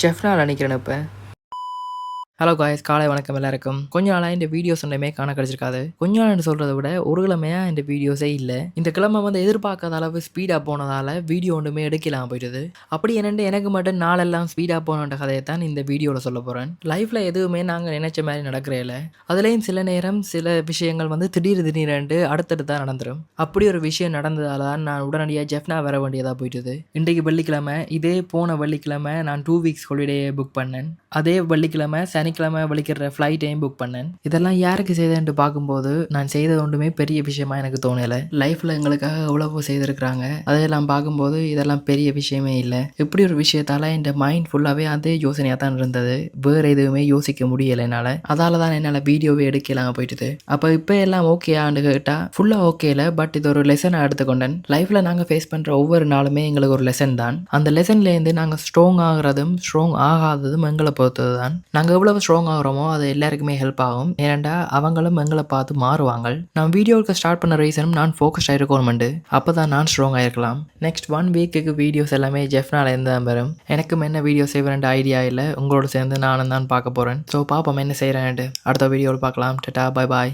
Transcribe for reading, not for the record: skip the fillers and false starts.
ஜெஃப்னால் நினைக்கிறேன் இப்போ. Hello guys, காலை வணக்கம் எல்லாருக்கும். கொஞ்ச நாளாக இந்த வீடியோஸ் ஒன்றுமே காண கிடச்சிருக்காது. கொஞ்ச நாள்னு சொல்கிறத விட ஒரு கிழமையாக இந்த வீடியோஸே இல்லை. இந்த கிழமை வந்து எதிர்பார்க்காத அளவு ஸ்பீடாக போனதால் வீடியோ ஒன்றுமே எடுக்கலாம் போயிடுது. அப்படி என்னென்று எனக்கு மட்டும் நாளெல்லாம் ஸ்பீடாக போனன்ற கதையை தான் இந்த வீடியோவில் சொல்ல போகிறேன். லைஃப்பில் எதுவுமே நாங்கள் நினைச்ச மாதிரி நடக்கிறதில்ல. அதுலேயும் சில நேரம் சில விஷயங்கள் வந்து திடீர்னு அடுத்தடுத்து தான் நடந்துடும். அப்படி ஒரு விஷயம் நடந்ததால் தான் நான் உடனடியாக ஜெஃப்னா வர வேண்டியதாக போயிட்டுது. இன்றைக்கு வெள்ளிக்கிழமை, இதே போன வெள்ளிக்கிழமை நான் 2 வீக்ஸ் ஹாலிடே புக் பண்ணேன். அதே வெள்ளிக்கிழமை சனிக்கிழமை வலிக்கிற ஃப்ளைட்டையும் புக் பண்ணேன். இதெல்லாம் யாருக்கு செய்தேன்ட்டு பார்க்கும்போது நான் செய்தது ஒன்றுமே பெரிய விஷயமா எனக்கு தோணலை. லைஃப்பில் எங்களுக்காக எவ்வளவோ செய்திருக்கிறாங்க. அதையெல்லாம் பார்க்கும்போது இதெல்லாம் பெரிய விஷயமே இல்லை. இப்படி ஒரு விஷயத்தால் என் மைண்ட் ஃபுல்லாகவே அதே யோசனையாக தான் இருந்தது. வேறு எதுவுமே யோசிக்க முடியலை என்னால். அதால் தான் என்னால் வீடியோவே எடுக்கலாம் போயிட்டுது. அப்போ இப்போ எல்லாம் ஓகேயான்னு கேட்டால் ஃபுல்லாக ஓகே இல்லை. பட் இது ஒரு லெசனாக எடுத்துக்கொண்டேன். லைஃப்பில் நாங்கள் ஃபேஸ் பண்ணுற ஒவ்வொரு நாளுமே எங்களுக்கு ஒரு லெசன் தான். அந்த லெசன்லேருந்து நாங்கள் ஸ்ட்ராங் ஆகிறதும் ஸ்ட்ராங் ஆகாததும் எங்களை பொறுத்தது தான். நாங்கள் எவ்வளவு ஸ்ட்ராங் ஆகிறோமோ அது எல்லாருக்குமே ஹெல்ப் ஆகும். ஏன்னா அவங்களும் எங்களை பார்த்து மாறுவாங்க. நான் வீடியோவுக்கு ஸ்டார்ட் பண்ண ரீசனும் நான் ஃபோக்கஸ்டாக இருக்கணுமெண்டு. அப்போ தான் நான் ஸ்ட்ராங் ஆகிருக்கலாம். நெக்ஸ்ட் 1 வீக்குக்கு வீடியோஸ் எல்லாமே ஜெஃப்னால் இருந்து தான் வரும். எனக்கும் என்ன வீடியோ செய்வேன் ஐடியா இல்லை. உங்களோட சேர்ந்து நானும் தான் பார்க்க போகிறேன். ஸோ பார்ப்போம் என்ன செய்கிறேன்ட்டு. அடுத்த வீடியோவில் பார்க்கலாம். டாடா, பாய் பாய்.